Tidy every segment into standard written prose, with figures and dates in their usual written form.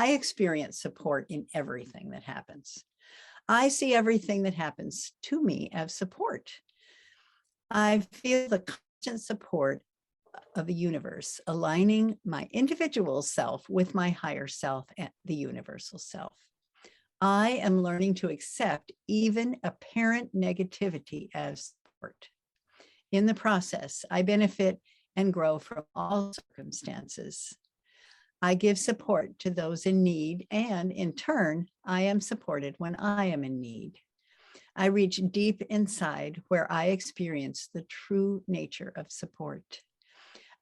I experience support in everything that happens. I see everything that happens to me as support. I feel the constant support of the universe, aligning my individual self with my higher self and the universal self. I am learning to accept even apparent negativity as support. In the process, I benefit and grow from all circumstances. I give support to those in need, and in turn, I am supported when I am in need. I reach deep inside where I experience the true nature of support.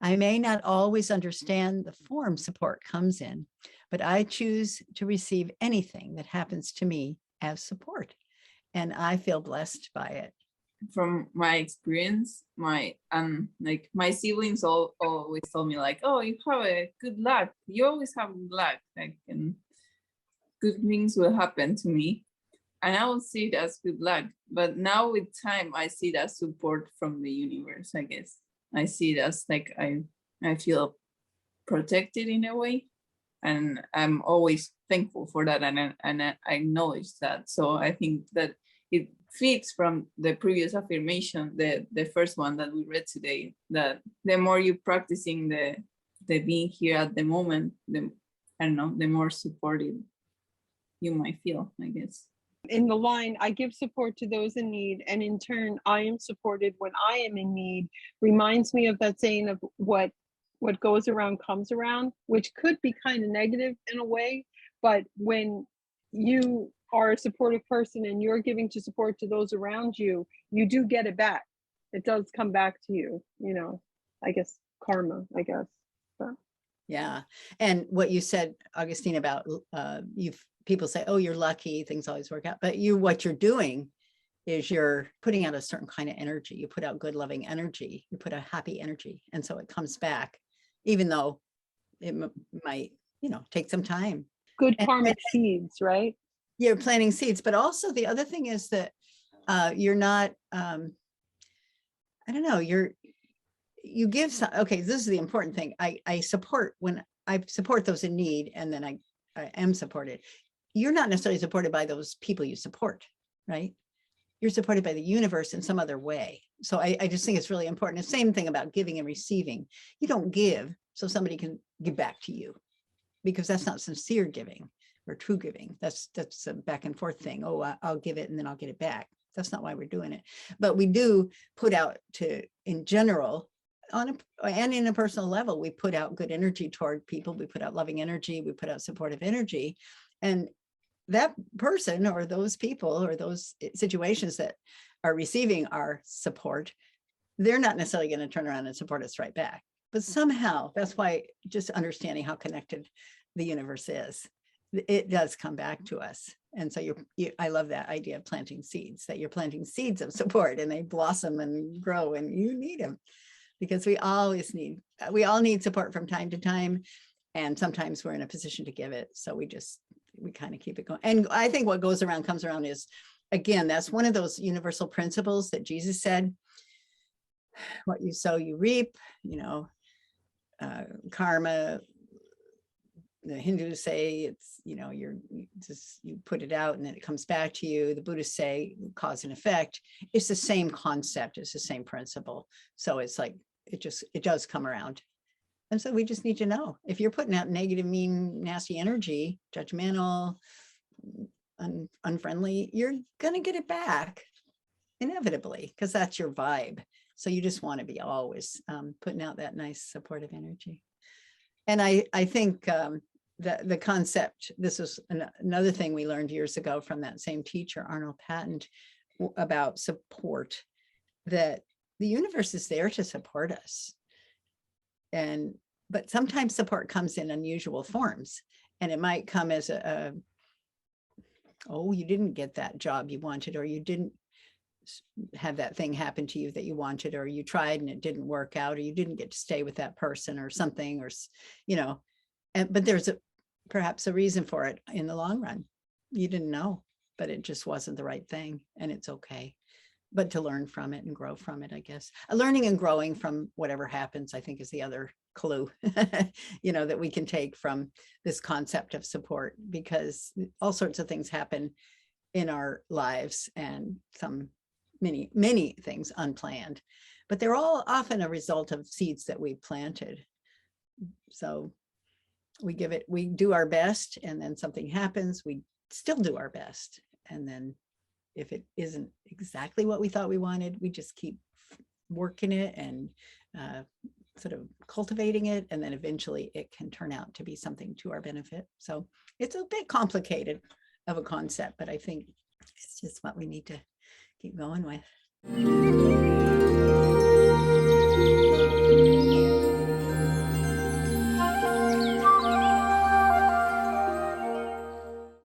I may not always understand the form support comes in, but I choose to receive anything that happens to me as support, and I feel blessed by it. From my experience, my siblings always told me like, oh, you have a good luck. You always have good luck, like, and good things will happen to me. And I will see it as good luck. But now with time, I see it as support from the universe, I guess. I see it as like I feel protected in a way. And I'm always thankful for that, and I acknowledge that. So I think that it fits from the previous affirmation, the first one that we read today, that the more you're practicing the being here at the moment, the more supported you might feel, I guess. In the line, I give support to those in need, and in turn, I am supported when I am in need, reminds me of that saying of what goes around comes around, which could be kind of negative in a way, but when you are a supportive person and you're giving to support to those around you, you do get it back. It does come back to you, I guess karma, I guess. But. Yeah. And what you said, Augustine, about people say, oh, you're lucky, things always work out. But what you're doing is you're putting out a certain kind of energy. You put out good, loving energy. You put a happy energy. And so it comes back, even though it might, take some time. Good karmic seeds, right? You're planting seeds. But also the other thing is that you're not, you give some, okay, this is the important thing. I support those in need, and then I am supported. You're not necessarily supported by those people you support, right? You're supported by the universe in some other way. So I just think it's really important. The same thing about giving and receiving. You don't give so somebody can give back to you, because that's not sincere giving or true giving. That's a back and forth thing. Oh, I'll give it and then I'll get it back. That's not why we're doing it. But we do put out in general, and in a personal level, we put out good energy toward people. We put out loving energy. We put out supportive energy. And that person or those people or those situations that are receiving our support, they're not necessarily going to turn around and support us right back. But somehow, that's why just understanding how connected the universe is, it does come back to us. And so I love that idea of planting seeds, that you're planting seeds of support and they blossom and grow, and you need them, because we all need support from time to time. And sometimes we're in a position to give it. So we kind of keep it going. And I think what goes around comes around is, again, that's one of those universal principles that Jesus said, what you sow, you reap, karma. The Hindus say it's, you put it out and then it comes back to you. The Buddhists say cause and effect. It's the same concept. It's the same principle. So it's like, it does come around. And so we just need to know, if you're putting out negative, mean, nasty energy, judgmental, unfriendly, you're going to get it back inevitably, because that's your vibe. So you just want to be always putting out that nice supportive energy. And I think the concept, this was another thing we learned years ago from that same teacher, Arnold Patent, about support, that the universe is there to support us. But sometimes support comes in unusual forms, and it might come as oh, you didn't get that job you wanted, or you didn't have that thing happen to you that you wanted, or you tried and it didn't work out, or you didn't get to stay with that person or something, or, but there's perhaps a reason for it in the long run. You didn't know, but it just wasn't the right thing, and it's okay. but to learn from it and grow from it, I guess. Learning and growing from whatever happens, I think, is the other clue, that we can take from this concept of support, because all sorts of things happen in our lives, and many things unplanned, but they're all often a result of seeds that we planted. So we do our best, and then something happens, we still do our best. And then if it isn't exactly what we thought we wanted, we just keep working it and sort of cultivating it. And then eventually it can turn out to be something to our benefit. So it's a bit complicated of a concept, but I think it's just what we need to keep going with.